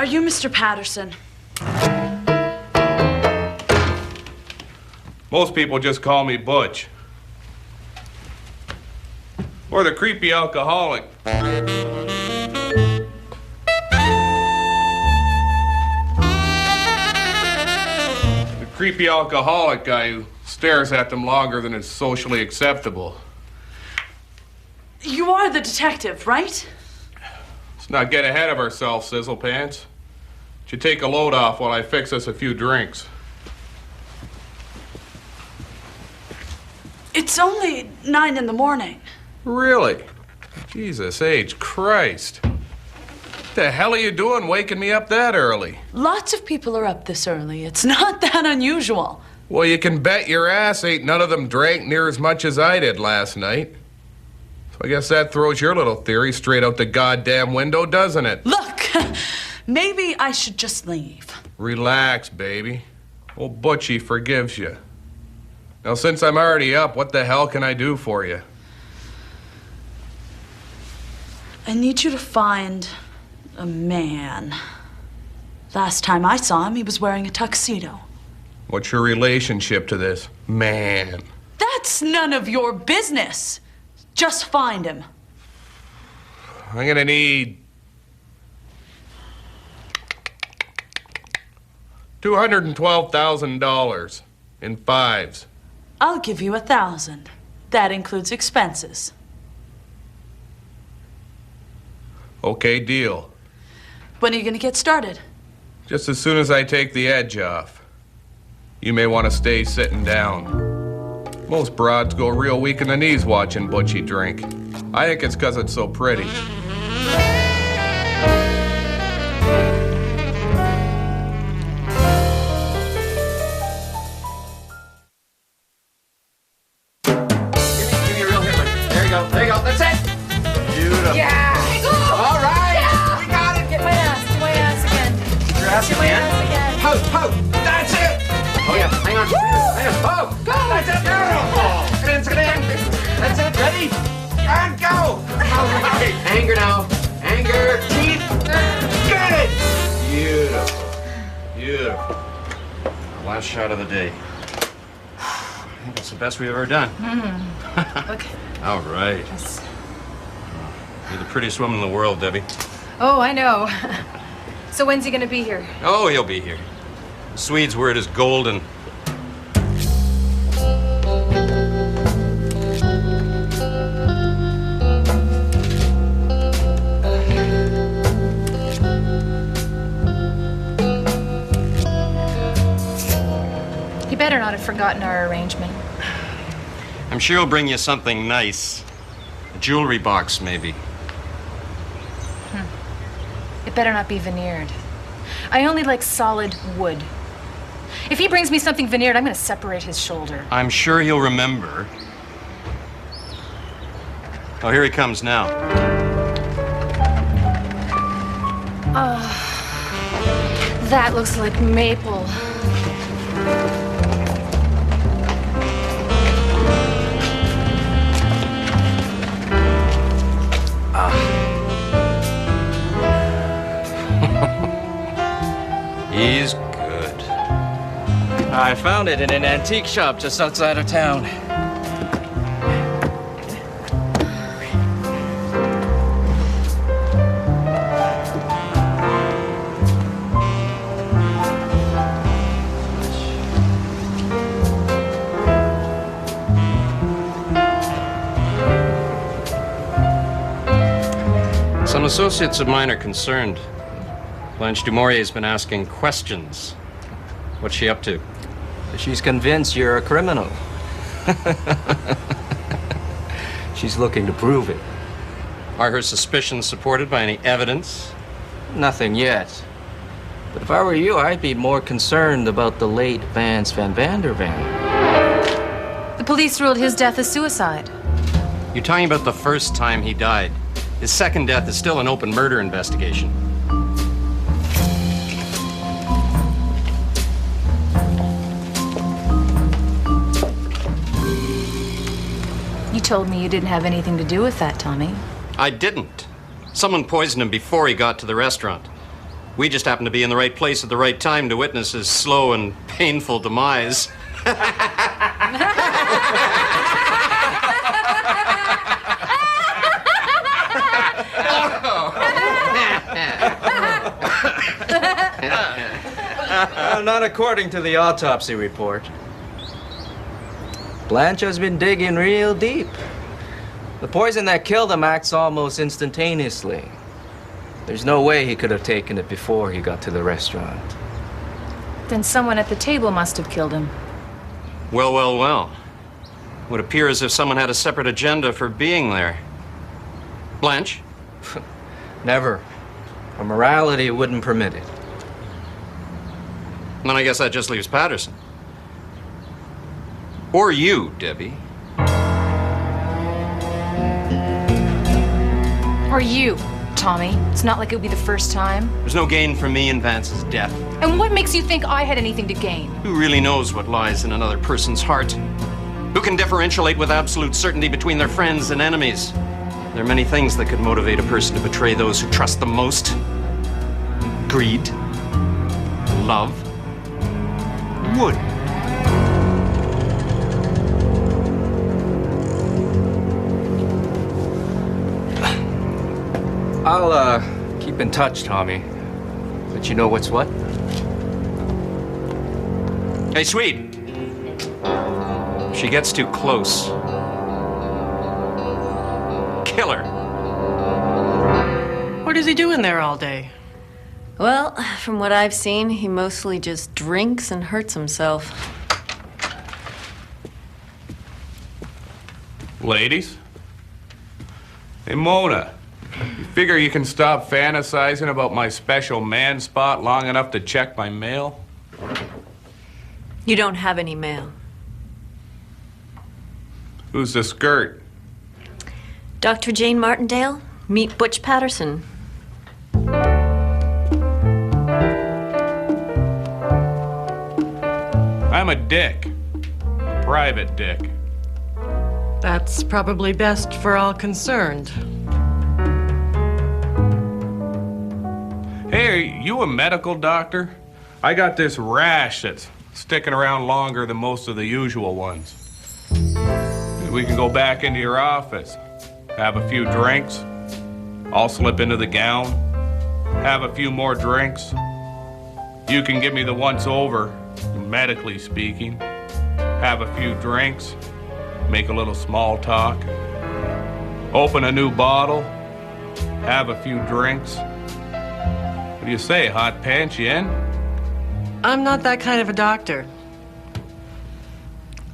you Mr. Patterson? Most people just call me Butch. Or the creepy alcoholic. The creepy alcoholic guy who stares at them longer than is socially acceptable. You are the detective, right? Let's not get ahead of ourselves, Sizzlepants. Should take a load off while I fix us a few drinks. It's only 9 in the morning. Really? Jesus H. Christ. What the hell are you doing waking me up that early? Lots of people are up this early. It's not that unusual. Well, you can bet your ass ain't none of them drank near as much as I did last night. So I guess that throws your little theory straight out the goddamn window, doesn't it? Look, maybe I should just leave. Relax, baby. Old Butchie forgives you. Now, since I'm already up, what the hell can I do for you? I need you to find a man. Last time I saw him, he was wearing a tuxedo. What's your relationship to this man? That's none of your business. Just find him. I'm gonna need $212,000 in fives. I'll give you 1,000. That includes expenses. Okay, deal. When are you gonna get started? Just as soon as I take the edge off. You may want to stay sitting down. Most broads go real weak in the knees watching Butchie drink. I think it's because it's so pretty. Give me a real hit like this. There you go. There you go. That's it. Beautiful. Yeah. All right. Yeah. We got it. Get my ass. Do my ass again. Your ass Do my ass again. Poke, poke. That's it. Oh, yeah. Hang on. Hang on. Poke. Go. That's it. Beautiful. Get in. That's it. Ready? And go. All right. Anger now. Anger. Teeth. Get it. Beautiful. Beautiful. Last shot of the day. I think it's the best we've ever done. Okay. All right. Yes. You're the prettiest woman in the world, Debbie. Oh, I know. So when's he gonna be here? Oh, he'll be here. The Swede's word is golden. He better not have forgotten our arrangement. I'm sure he'll bring you something nice. A jewelry box, maybe. It better not be veneered. I only like solid wood. If he brings me something veneered, I'm gonna separate his shoulder. I'm sure he'll remember. Oh, here he comes now. That looks like maple. He's good. I found it in an antique shop just outside of town. Some associates of mine are concerned. Blanche Dumourier's been asking questions. What's she up to? She's convinced you're a criminal. She's looking to prove it. Are her suspicions supported by any evidence? Nothing yet. But if I were you, I'd be more concerned about the late Vance Van Vandervan. The police ruled his death as suicide. You're talking about the first time he died. His second death is still an open murder investigation. You told me you didn't have anything to do with that, Tommy. I didn't. Someone poisoned him before he got to the restaurant. We just happened to be in the right place at the right time to witness his slow and painful demise. Not according to the autopsy report. Blanche has been digging real deep. The poison that killed him acts almost instantaneously. There's no way he could have taken it before he got to the restaurant. Then someone at the table must have killed him. Well, well, well. Would appear as if someone had a separate agenda for being there. Blanche? Never. Our morality wouldn't permit it. Then I guess that just leaves Patterson. Or you, Debbie. Or you, Tommy. It's not like it would be the first time. There's no gain for me in Vance's death. And what makes you think I had anything to gain? Who really knows what lies in another person's heart? Who can differentiate with absolute certainty between their friends and enemies? There are many things that could motivate a person to betray those who trust them most. Greed, love, wood. I'll, keep in touch, Tommy. Let you know what's what. Hey, Swede. If she gets too close, kill her. What is he doing there all day? Well, from what I've seen, he mostly just drinks and hurts himself. Ladies? Hey, Mona. You figure you can stop fantasizing about my special man spot long enough to check my mail? You don't have any mail. Who's the skirt? Dr. Jane Martindale, meet Butch Patterson. I'm a dick. A private dick. That's probably best for all concerned. Hey, are you a medical doctor? I got this rash that's sticking around longer than most of the usual ones. We can go back into your office, have a few drinks. I'll slip into the gown, have a few more drinks. You can give me the once over, medically speaking. Have a few drinks, make a little small talk. Open a new bottle, have a few drinks. What do you say, hot pants, you in? I'm not that kind of a doctor.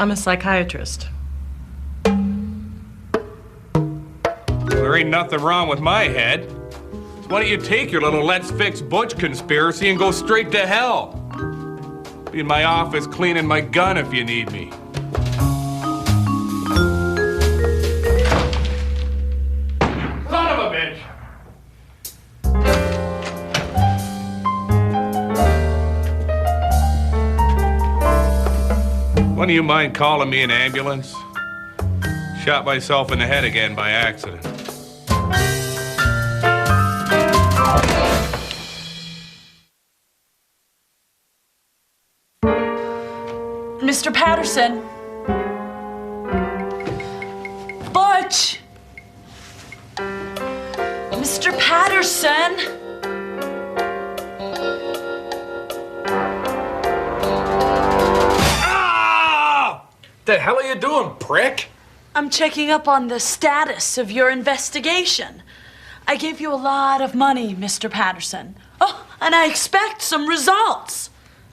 I'm a psychiatrist. There ain't nothing wrong with my head. So why don't you take your little let's fix Butch conspiracy and go straight to hell? Be in my office cleaning my gun if you need me. Son of a bitch! Wouldn't you mind calling me an ambulance? Shot myself in the head again by accident. Mr. Patterson. Butch! Mr. Patterson! Ah! The hell are you doing, prick? I'm checking up on the status of your investigation. I gave you a lot of money, Mr. Patterson. Oh, and I expect some results.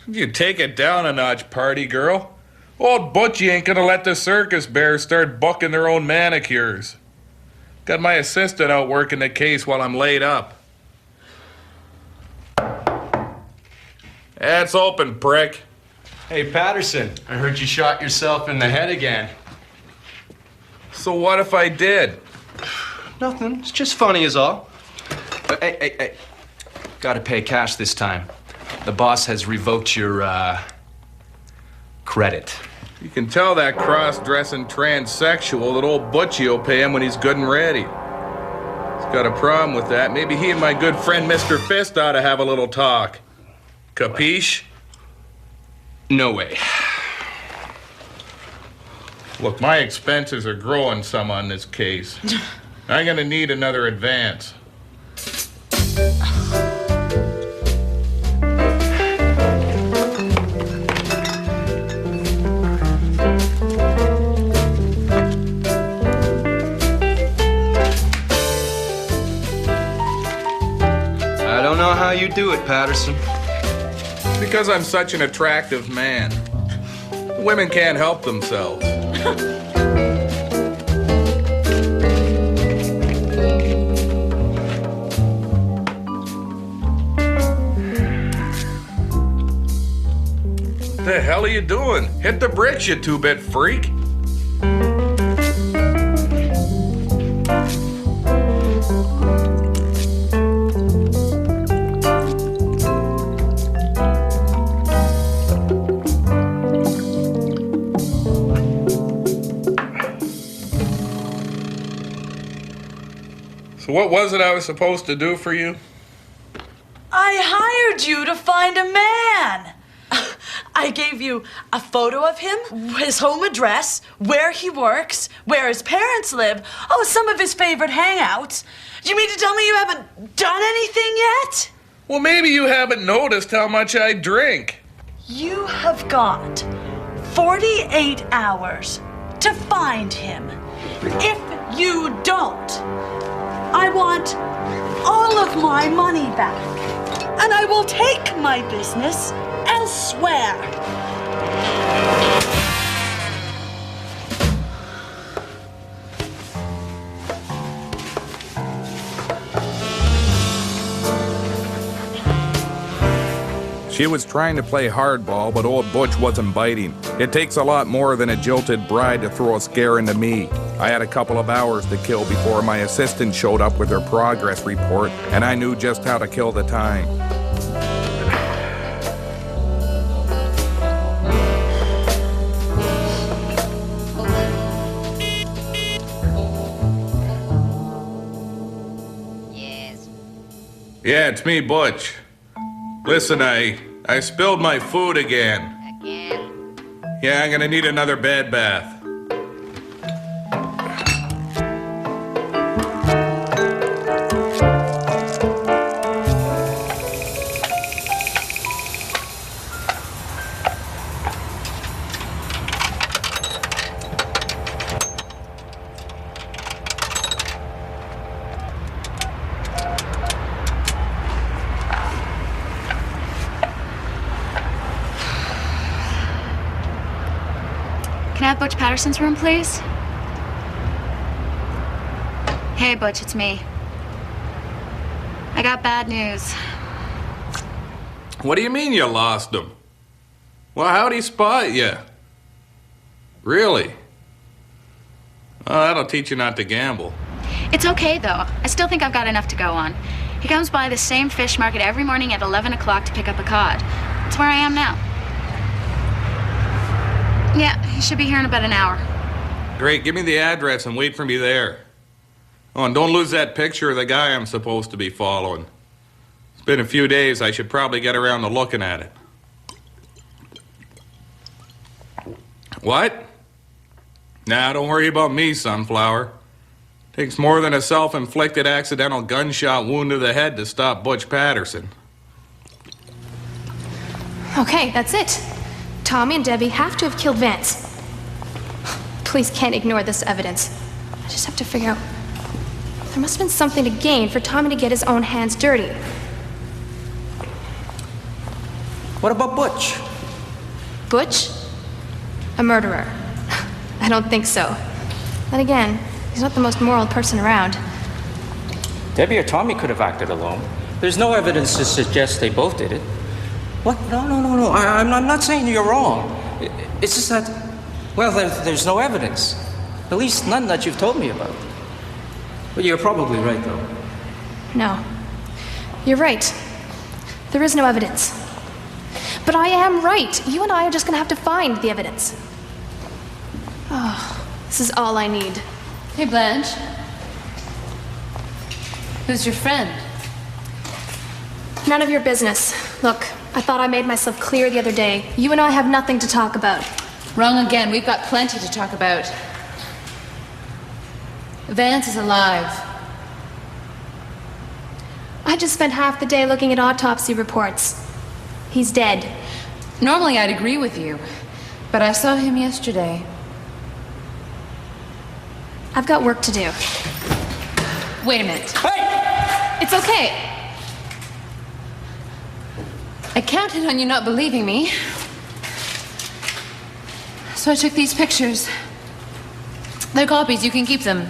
You take it down a notch, party girl. Old Butchie ain't gonna let the circus bears start bucking their own manicures. Got my assistant out working the case while I'm laid up. That's open, prick. Hey, Patterson, I heard you shot yourself in the head again. So what if I did? Nothing. It's just funny is all. Hey. Gotta pay cash this time. The boss has revoked your, credit. You can tell that cross-dressing transsexual that old Butchie will pay him when he's good and ready. So got a problem with that, maybe he and my good friend Mr. Fist ought to have a little talk. Capiche? No way. Look, my expenses are growing some on this case. I'm gonna need another advance. I don't know how you do it, Patterson. Because I'm such an attractive man. Women can't help themselves. What the hell are you doing? Hit the bricks, you two-bit freak. So what was it I was supposed to do for you? I hired you to find a man. I gave you a photo of him, his home address, where he works, where his parents live, some of his favorite hangouts. Do you mean to tell me you haven't done anything yet? Well, maybe you haven't noticed how much I drink. You have got 48 hours to find him. If you don't, I want all of my money back, and I will take my business elsewhere. She was trying to play hardball, but old Butch wasn't biting. It takes a lot more than a jilted bride to throw a scare into me. I had a couple of hours to kill before my assistant showed up with her progress report, and I knew just how to kill the time. Yes. Yeah, it's me, Butch. Listen, I spilled my food again. Again? Yeah, I'm gonna need another bed bath. Can I have Butch Patterson's room, please? Hey, Butch, it's me. I got bad news. What do you mean you lost him? Well, how'd he spot you? Really? Oh, that'll teach you not to gamble. It's okay, though. I still think I've got enough to go on. He comes by the same fish market every morning at 11 o'clock to pick up a cod. That's where I am now. Yeah, he should be here in about an hour. Great, give me the address and wait for me there. Oh, and don't lose that picture of the guy I'm supposed to be following. It's been a few days, I should probably get around to looking at it. What? Nah, don't worry about me, Sunflower. Takes more than a self-inflicted accidental gunshot wound to the head to stop Butch Patterson. Okay, that's it. Tommy and Debbie have to have killed Vance. Police can't ignore this evidence. I just have to figure out... There must have been something to gain for Tommy to get his own hands dirty. What about Butch? Butch? A murderer. I don't think so. Then again, he's not the most moral person around. Debbie or Tommy could have acted alone. There's no evidence to suggest they both did it. What? No. I'm not saying you're wrong. It's just that, well, there's no evidence. At least none that you've told me about. But you're probably right, though. No. You're right. There is no evidence. But I am right. You and I are just gonna have to find the evidence. Oh, this is all I need. Hey, Blanche. Who's your friend? None of your business. Look, I thought I made myself clear the other day. You and I have nothing to talk about. Wrong again. We've got plenty to talk about. Vance is alive. I just spent half the day looking at autopsy reports. He's dead. Normally I'd agree with you, but I saw him yesterday. I've got work to do. Wait a minute. Hey! It's okay. I counted on you not believing me. So I took these pictures. They're copies, you can keep them.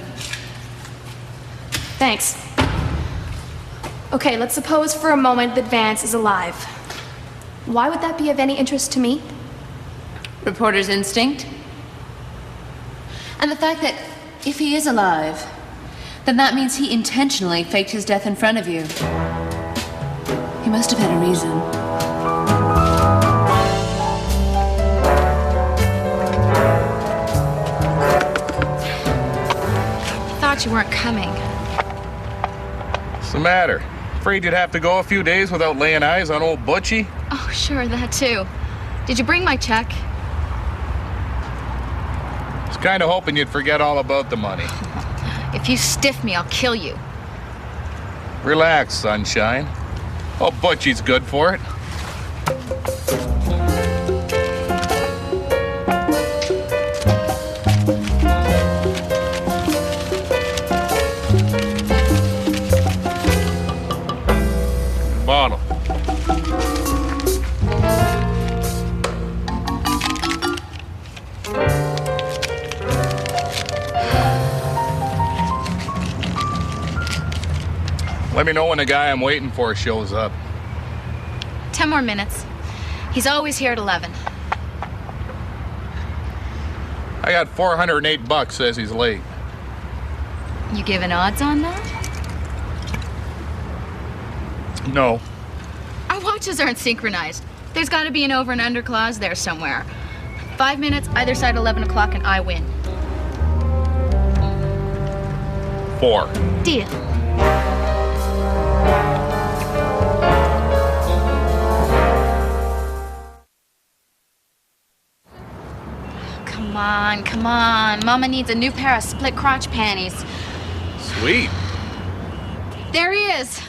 Thanks. Okay, let's suppose for a moment that Vance is alive. Why would that be of any interest to me? Reporter's instinct. And the fact that if he is alive, then that means he intentionally faked his death in front of you. He must have had a reason. I thought you weren't coming. What's the matter? Afraid you'd have to go a few days without laying eyes on old Butchie? Oh, sure, that too. Did you bring my check? Was kind of hoping you'd forget all about the money. If you stiff me, I'll kill you. Relax, sunshine. Oh, Butchie's good for it. Bottle. Let me know when the guy I'm waiting for shows up. 10 more minutes. He's always here at 11. I got $408, says he's late. You giving odds on that? No. Our watches aren't synchronized. There's got to be an over and under clause there somewhere. 5 minutes, either side 11 o'clock, and I win. 4. Deal. Come on. Mama needs a new pair of split crotch panties. Sweet. There he is.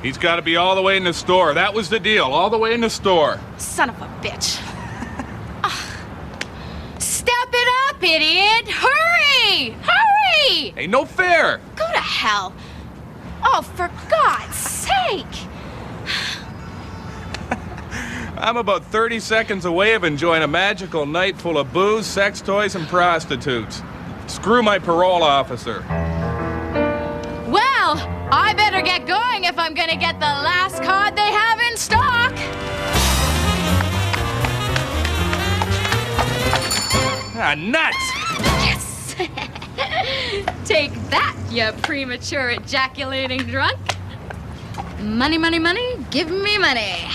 He's got to be all the way in the store. That was the deal. All the way in the store. Son of a bitch. Step it up, idiot! Hurry! Hurry! Hey, no fair. Go to hell. Oh, for God's sake. I'm about 30 seconds away of enjoying a magical night full of booze, sex toys, and prostitutes. Screw my parole officer. Well, I better get going if I'm gonna get the last card they have in stock. Ah, nuts! Yes! Take that, you premature ejaculating drunk. Money, money, money, give me money.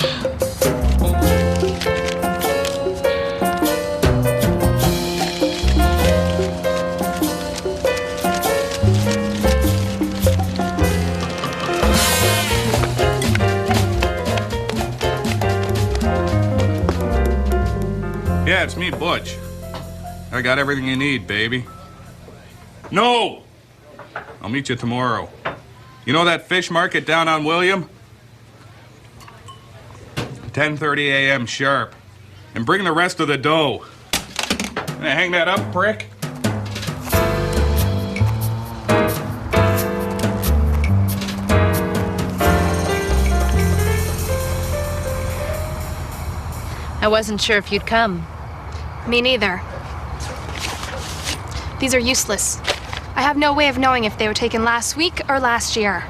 Yeah, it's me, Butch. I got everything you need, baby. No! I'll meet you tomorrow. You know that fish market down on William? 10:30 a.m. sharp. And bring the rest of the dough. Can I hang that up, prick? I wasn't sure if you'd come. Me neither. These are useless. I have no way of knowing if they were taken last week or last year.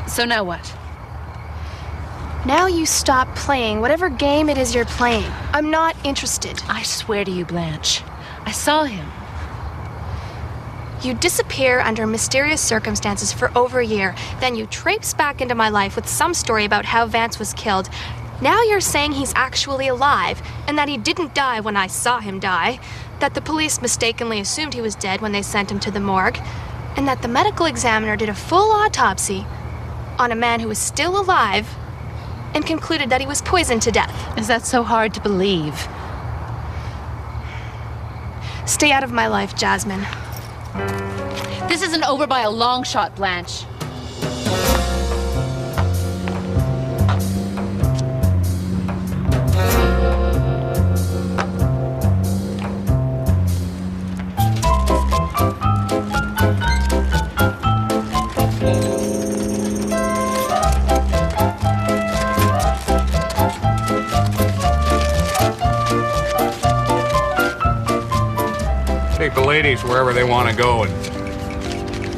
So now what? Now you stop playing whatever game it is you're playing. I'm not interested. I swear to you, Blanche. I saw him. You disappear under mysterious circumstances for over a year. Then you traipse back into my life with some story about how Vance was killed. Now you're saying he's actually alive and that he didn't die when I saw him die. that the police mistakenly assumed he was dead when they sent him to the morgue, and that the medical examiner did a full autopsy on a man who was still alive and concluded that he was poisoned to death. Is that so hard to believe? Stay out of my life, Jasmine. This isn't over by a long shot, Blanche. Take the ladies wherever they want to go and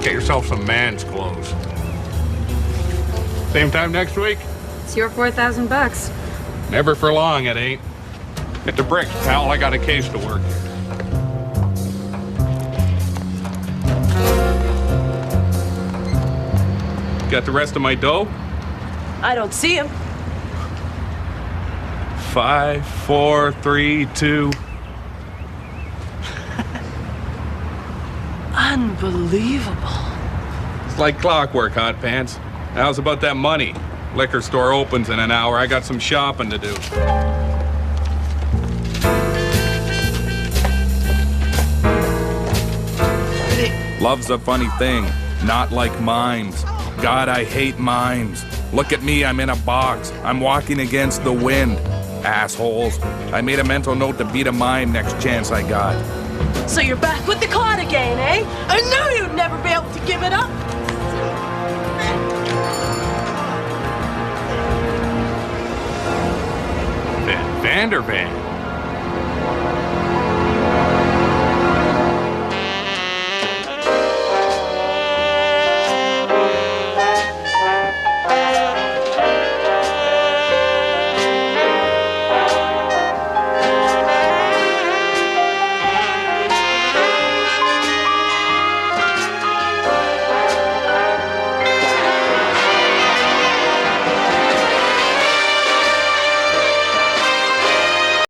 get yourself some man's clothes. Same time next week? It's your $4,000. Never for long, it ain't. Get the bricks, pal. I got a case to work here. Got the rest of my dough? I don't see him. 5, 4, 3, 2. Unbelievable. It's like clockwork, Hot Pants. How's about that money? Liquor store opens in an hour. I got some shopping to do. Love's a funny thing, not like mimes. God, I hate mimes. Look at me, I'm in a box. I'm walking against the wind. Assholes. I made a mental note to beat a mime next chance I got. So you're back with the card again, eh? I knew you'd never be able to give it up. Vandervan.